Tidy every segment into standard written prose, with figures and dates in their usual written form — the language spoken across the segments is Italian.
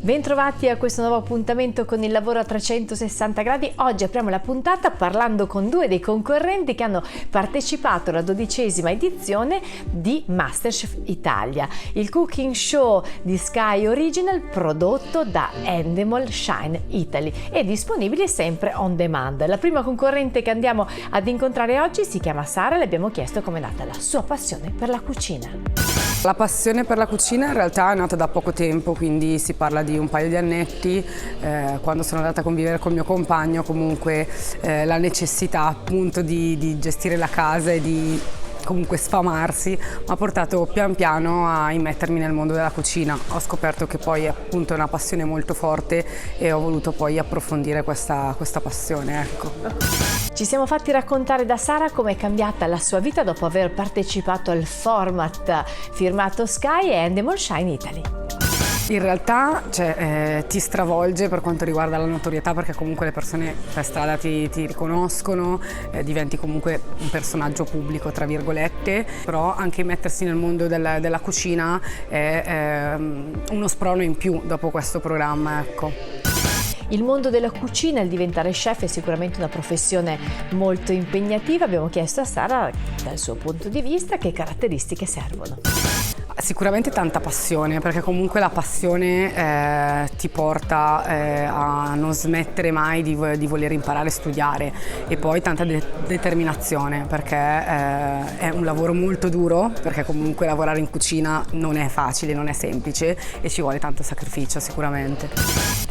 Bentrovati a questo nuovo appuntamento con il lavoro a 360 gradi. Oggi apriamo la puntata parlando con due dei concorrenti che hanno partecipato alla 12ª edizione di MasterChef Italia, il cooking show di Sky Original prodotto da Endemol Shine Italy e disponibile sempre on demand. La prima concorrente che andiamo ad incontrare oggi si chiama Sara e le abbiamo chiesto come è nata la sua passione per la cucina. La passione per la cucina in realtà è nata da poco tempo, quindi si parla di un paio di annetti, quando sono andata a convivere col mio compagno. Comunque la necessità appunto di gestire la casa e di comunque sfamarsi mi ha portato pian piano a immettermi nel mondo della cucina. Ho scoperto che poi appunto è una passione molto forte e ho voluto poi approfondire questa passione, ecco. Ci siamo fatti raccontare da Sara come è cambiata la sua vita dopo aver partecipato al format firmato Sky e Endemol Shine Italy. In realtà ti stravolge per quanto riguarda la notorietà, perché comunque le persone per strada ti riconoscono, diventi comunque un personaggio pubblico tra virgolette, però anche mettersi nel mondo della cucina è uno sprono in più dopo questo programma, ecco. Il mondo della cucina, il diventare chef è sicuramente una professione molto impegnativa. Abbiamo chiesto a Sara, dal suo punto di vista, che caratteristiche servono. Sicuramente tanta passione, perché comunque la passione ti porta a non smettere mai di voler imparare a studiare, e poi tanta determinazione, perché è un lavoro molto duro, perché comunque lavorare in cucina non è facile, non è semplice e ci vuole tanto sacrificio sicuramente.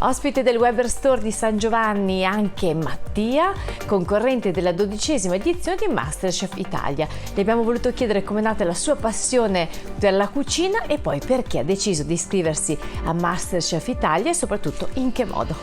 Ospite del Weber Store di San Giovanni anche Mattia, concorrente della 12ª edizione di MasterChef Italia. Le abbiamo voluto chiedere come è nata la sua passione per la cucina e poi perché ha deciso di iscriversi a MasterChef Italia e soprattutto in che modo.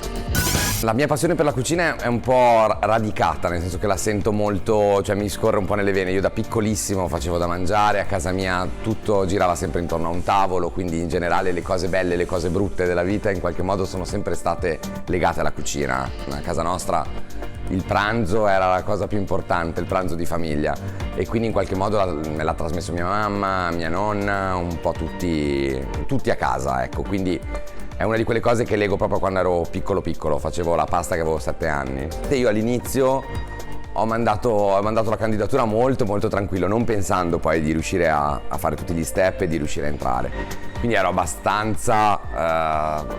La mia passione per la cucina è un po' radicata, nel senso che la sento molto, cioè mi scorre un po' nelle vene. Io da piccolissimo facevo da mangiare, a casa mia tutto girava sempre intorno a un tavolo, quindi in generale le cose belle, le cose brutte della vita in qualche modo sono sempre state legate alla cucina. A casa nostra il pranzo era la cosa più importante, il pranzo di famiglia, e quindi in qualche modo me l'ha trasmesso mia mamma, mia nonna, un po' tutti a casa, ecco. Quindi è una di quelle cose che leggo proprio quando ero piccolo, facevo la pasta che avevo 7 anni. E io all'inizio ho mandato la candidatura molto tranquillo, non pensando poi di riuscire a fare tutti gli step e di riuscire a entrare. Quindi ero abbastanza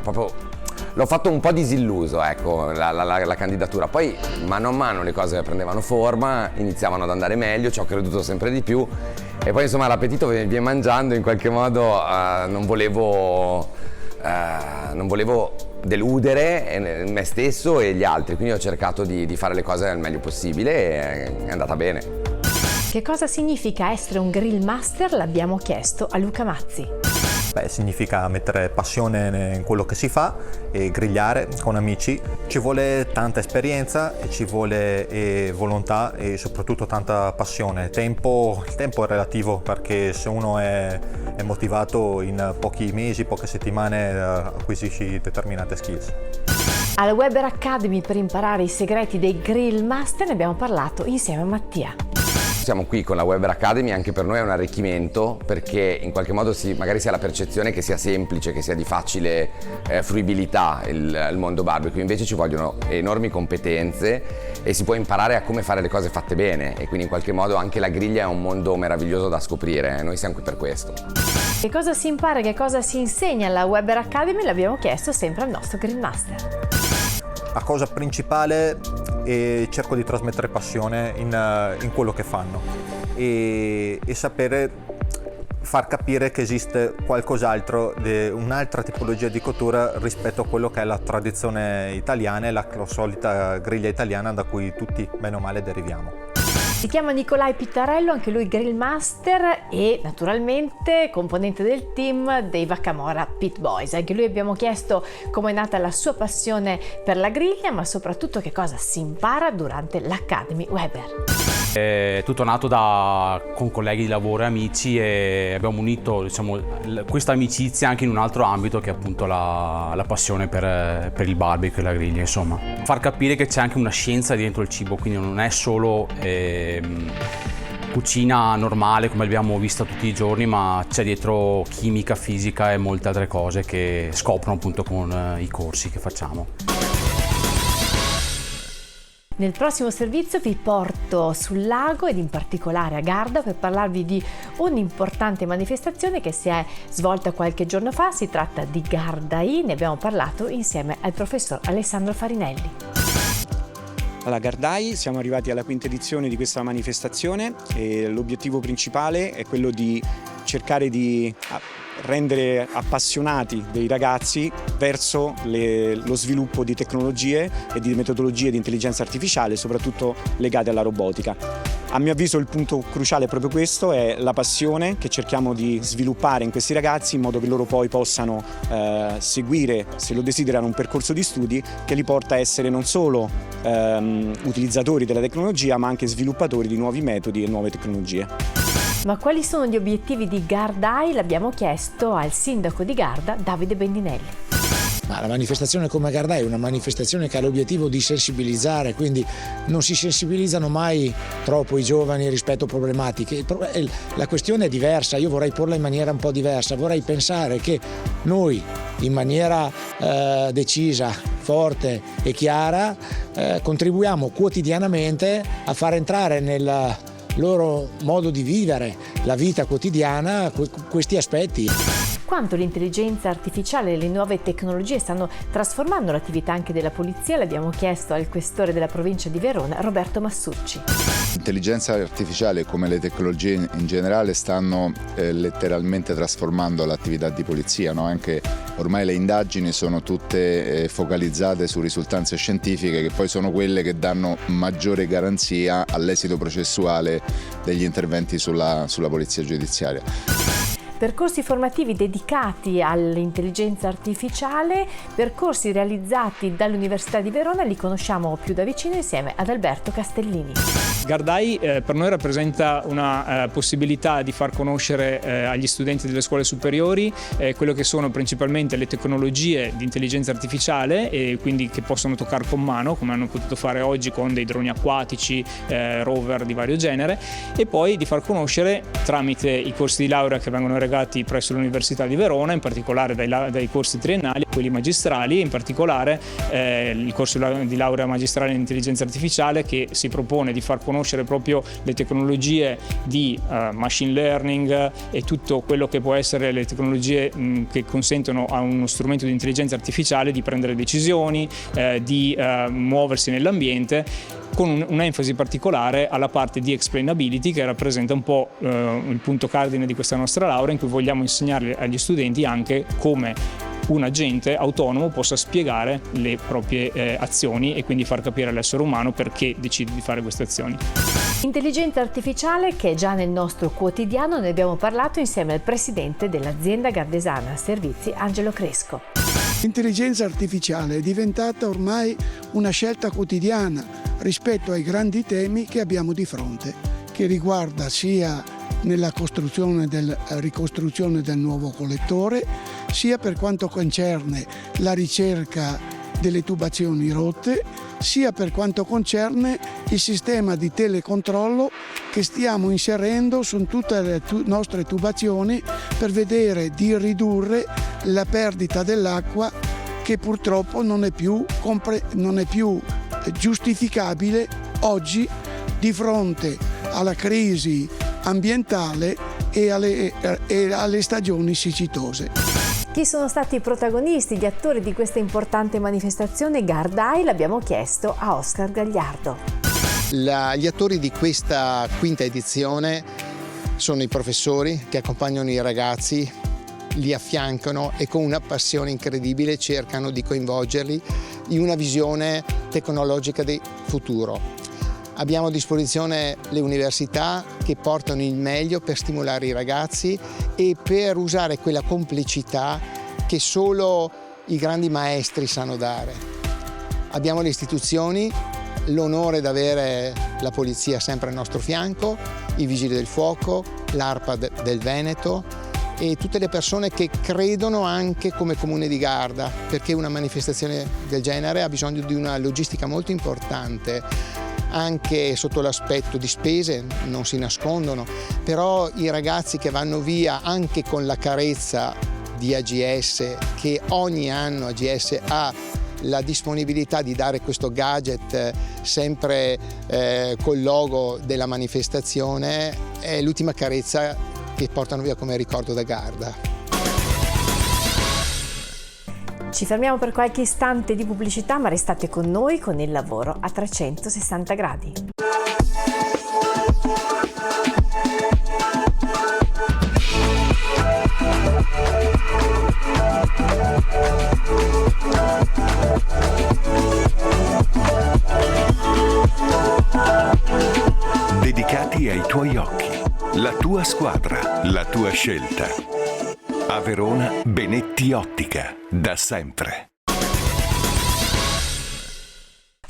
proprio... L'ho fatto un po' disilluso, ecco, la candidatura. Poi mano a mano le cose prendevano forma, iniziavano ad andare meglio, ci ho creduto sempre di più e poi insomma l'appetito viene mangiando, in qualche modo non volevo deludere me stesso e gli altri, quindi ho cercato di fare le cose al meglio possibile e è andata bene. Che cosa significa essere un grill master? L'abbiamo chiesto a Luca Mazzi. Beh, significa mettere passione in quello che si fa e grigliare con amici. Ci vuole tanta esperienza e ci vuole volontà e soprattutto tanta passione. Il tempo è relativo, perché se uno è motivato, in pochi mesi, poche settimane acquisisci determinate skills. Alla Weber Academy per imparare i segreti dei grill master ne abbiamo parlato insieme a Mattia. Siamo qui con la Weber Academy, anche per noi è un arricchimento, perché in qualche modo magari si ha la percezione che sia semplice, che sia di facile fruibilità il mondo barbecue, invece ci vogliono enormi competenze e si può imparare a come fare le cose fatte bene, e quindi in qualche modo anche la griglia è un mondo meraviglioso da scoprire, noi siamo qui per questo. Che cosa si impara, che cosa si insegna alla Weber Academy l'abbiamo chiesto sempre al nostro Grill Master. La cosa principale è cerco di trasmettere passione in quello che fanno e sapere far capire che esiste qualcos'altro, un'altra tipologia di cottura rispetto a quello che è la tradizione italiana e la solita griglia italiana da cui tutti bene o male deriviamo. Si chiama Nicolai Pittarello, anche lui Grill Master e naturalmente componente del team dei Vacamora Pit Boys. Anche lui abbiamo chiesto come è nata la sua passione per la griglia, ma soprattutto che cosa si impara durante l'Academy Weber. È tutto nato con colleghi di lavoro e amici, e abbiamo unito, diciamo, questa amicizia anche in un altro ambito che è appunto la passione per il barbecue e la griglia, insomma. Far capire che c'è anche una scienza dentro il cibo, quindi non è solo cucina normale come l'abbiamo vista tutti i giorni, ma c'è dietro chimica, fisica e molte altre cose che scoprono appunto con i corsi che facciamo. Nel prossimo servizio vi porto sul lago ed in particolare a Garda per parlarvi di un'importante manifestazione che si è svolta qualche giorno fa. Si tratta di Gardai, ne abbiamo parlato insieme al professor Alessandro Farinelli. Alla Gardai siamo arrivati alla quinta edizione di questa manifestazione e l'obiettivo principale è quello di cercare di rendere appassionati dei ragazzi verso lo sviluppo di tecnologie e di metodologie di intelligenza artificiale, soprattutto legate alla robotica. A mio avviso il punto cruciale è proprio questo, è la passione che cerchiamo di sviluppare in questi ragazzi in modo che loro poi possano seguire, se lo desiderano, un percorso di studi che li porta a essere non solo utilizzatori della tecnologia ma anche sviluppatori di nuovi metodi e nuove tecnologie. Ma quali sono gli obiettivi di Gardai? L'abbiamo chiesto al sindaco di Garda, Davide Bendinelli. Ma la manifestazione come Gardai è una manifestazione che ha l'obiettivo di sensibilizzare, quindi non si sensibilizzano mai troppo i giovani rispetto a problematiche. La questione è diversa, io vorrei porla in maniera un po' diversa, vorrei pensare che noi in maniera decisa, forte e chiara contribuiamo quotidianamente a far entrare nel loro modo di vivere la vita quotidiana questi aspetti. Quanto l'intelligenza artificiale e le nuove tecnologie stanno trasformando l'attività anche della polizia, l'abbiamo chiesto al questore della provincia di Verona, Roberto Massucci. L'intelligenza artificiale, come le tecnologie in generale, stanno letteralmente trasformando l'attività di polizia, no? Anche ormai le indagini sono tutte focalizzate su risultanze scientifiche che poi sono quelle che danno maggiore garanzia all'esito processuale degli interventi sulla polizia giudiziaria. Percorsi formativi dedicati all'intelligenza artificiale, percorsi realizzati dall'Università di Verona, li conosciamo più da vicino insieme ad Alberto Castellini. Gardai per noi rappresenta una possibilità di far conoscere agli studenti delle scuole superiori quello che sono principalmente le tecnologie di intelligenza artificiale e quindi che possono toccare con mano, come hanno potuto fare oggi con dei droni acquatici, rover di vario genere, e poi di far conoscere tramite i corsi di laurea che vengono erogati presso l'Università di Verona, in particolare dai corsi triennali a quelli magistrali, in particolare il corso di laurea magistrale in intelligenza artificiale che si propone di far conoscere proprio le tecnologie di machine learning e tutto quello che può essere le tecnologie che consentono a uno strumento di intelligenza artificiale di prendere decisioni, di muoversi nell'ambiente, con un'enfasi particolare alla parte di explainability che rappresenta un po' il punto cardine di questa nostra laurea, in cui vogliamo insegnare agli studenti anche come un agente autonomo possa spiegare le proprie azioni e quindi far capire all'essere umano perché decide di fare queste azioni. Intelligenza artificiale che è già nel nostro quotidiano, ne abbiamo parlato insieme al presidente dell'azienda gardesana Servizi, Angelo Cresco. L'intelligenza artificiale è diventata ormai una scelta quotidiana rispetto ai grandi temi che abbiamo di fronte, che riguarda sia nella ricostruzione del nuovo collettore, sia per quanto concerne la ricerca delle tubazioni rotte, sia per quanto concerne il sistema di telecontrollo che stiamo inserendo su tutte le nostre tubazioni per vedere di ridurre la perdita dell'acqua che purtroppo non è più giustificabile oggi di fronte alla crisi ambientale e alle stagioni siccitose. Chi sono stati i protagonisti, gli attori di questa importante manifestazione Gardai? L'abbiamo chiesto a Oscar Gagliardo. Gli attori di questa quinta edizione sono i professori che accompagnano i ragazzi, li affiancano e con una passione incredibile cercano di coinvolgerli in una visione tecnologica del futuro. Abbiamo a disposizione le università che portano il meglio per stimolare i ragazzi e per usare quella complicità che solo i grandi maestri sanno dare. Abbiamo le istituzioni, l'onore di avere la polizia sempre al nostro fianco, i vigili del fuoco, l'ARPA del Veneto e tutte le persone che credono anche come Comune di Garda, perché una manifestazione del genere ha bisogno di una logistica molto importante, anche sotto l'aspetto di spese, non si nascondono, però i ragazzi che vanno via anche con la carezza di AGS, che ogni anno AGS ha la disponibilità di dare questo gadget sempre col logo della manifestazione, è l'ultima carezza che portano via come ricordo da Garda. Ci fermiamo per qualche istante di pubblicità, ma restate con noi con il lavoro a 360 gradi. Dedicati ai tuoi occhi, la tua squadra, la tua scelta. A Verona, Benetti Ottica, da sempre.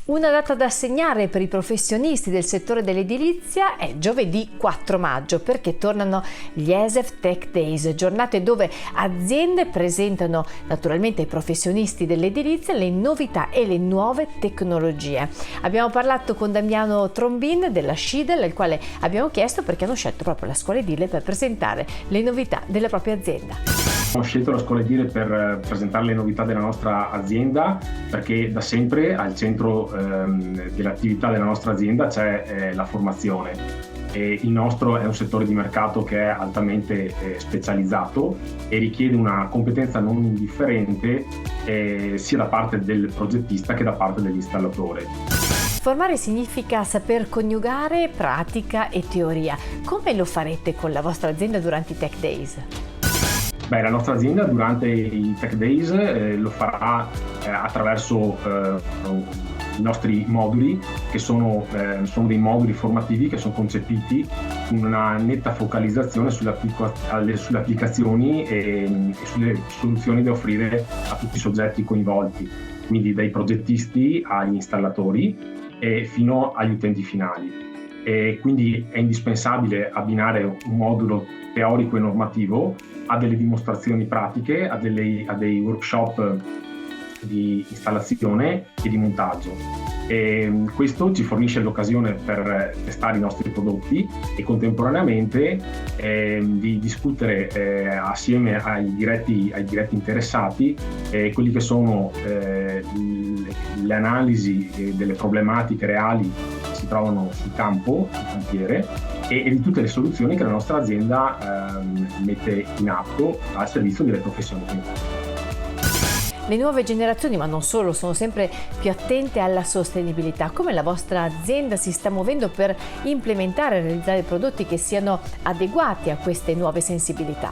Una data da segnare per i professionisti del settore dell'edilizia è giovedì 4 maggio, perché tornano gli ESEF Tech Days, giornate dove aziende presentano naturalmente ai professionisti dell'edilizia le novità e le nuove tecnologie. Abbiamo parlato con Damiano Trombin della Scidel, al quale abbiamo chiesto perché hanno scelto proprio la scuola edile per presentare le novità della propria azienda. Ho scelto la scuola edile per presentare le novità della nostra azienda, perché da sempre al centro dell'attività della nostra azienda c'è la formazione. E il nostro è un settore di mercato che è altamente specializzato e richiede una competenza non indifferente sia da parte del progettista che da parte dell'installatore. Formare significa saper coniugare pratica e teoria. Come lo farete con la vostra azienda durante i Tech Days? Beh, la nostra azienda durante i Tech Days lo farà attraverso i nostri moduli, che sono dei moduli formativi che sono concepiti con una netta focalizzazione sulle applicazioni e sulle soluzioni da offrire a tutti i soggetti coinvolti, quindi dai progettisti agli installatori e fino agli utenti finali. E quindi è indispensabile abbinare un modulo teorico e normativo a delle dimostrazioni pratiche, a dei workshop di installazione e di montaggio. E questo ci fornisce l'occasione per testare i nostri prodotti e contemporaneamente di discutere assieme ai diretti interessati quelli che sono le analisi delle problematiche reali che si trovano sul campo, sul cantiere, e di tutte le soluzioni che la nostra azienda mette in atto al servizio delle professioni coinvolte. Le nuove generazioni, ma non solo, sono sempre più attente alla sostenibilità. Come la vostra azienda si sta muovendo per implementare e realizzare prodotti che siano adeguati a queste nuove sensibilità?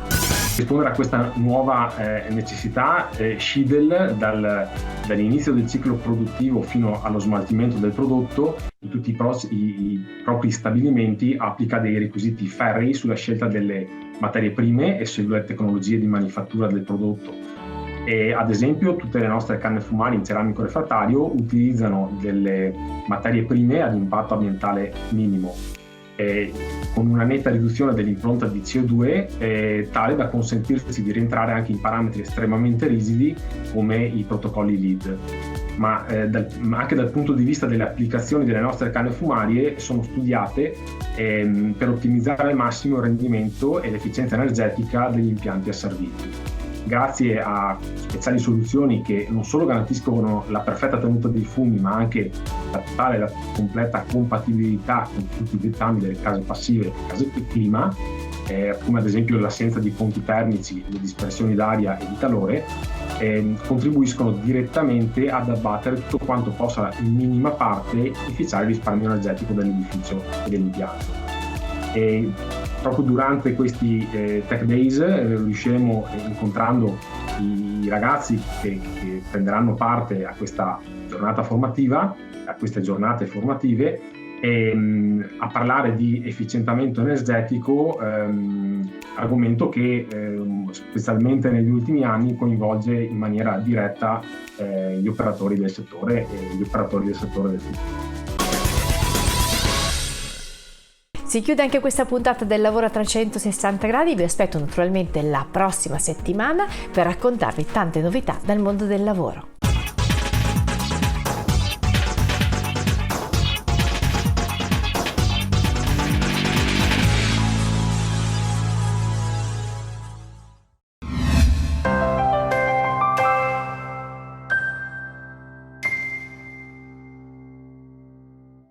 Rispondere a questa nuova necessità, Scidel dall'inizio del ciclo produttivo fino allo smaltimento del prodotto, in tutti i propri stabilimenti applica dei requisiti ferrei sulla scelta delle materie prime e sulle tecnologie di manifattura del prodotto. E, ad esempio, tutte le nostre canne fumari in ceramico refrattario utilizzano delle materie prime ad impatto ambientale minimo, con una netta riduzione dell'impronta di CO2 tale da consentirsi di rientrare anche in parametri estremamente rigidi come i protocolli LEED. Ma anche dal punto di vista delle applicazioni delle nostre canne fumarie sono studiate per ottimizzare al massimo il rendimento e l'efficienza energetica degli impianti asserviti. Grazie a speciali soluzioni che non solo garantiscono la perfetta tenuta dei fumi, ma anche la totale e la completa compatibilità con tutti i dettami delle case passive e case clima, come ad esempio l'assenza di fonti termici, le dispersioni d'aria e di calore, contribuiscono direttamente ad abbattere tutto quanto possa in minima parte inficiare il risparmio energetico dell'edificio e dell'impianto. E proprio durante questi Tech Days riusciremo, incontrando i ragazzi che prenderanno parte a questa giornata formativa, a queste giornate formative, a parlare di efficientamento energetico, argomento che specialmente negli ultimi anni coinvolge in maniera diretta gli operatori del settore e gli operatori del settore del futuro. Si chiude anche questa puntata del Lavoro a 360 gradi, vi aspetto naturalmente la prossima settimana per raccontarvi tante novità dal mondo del lavoro.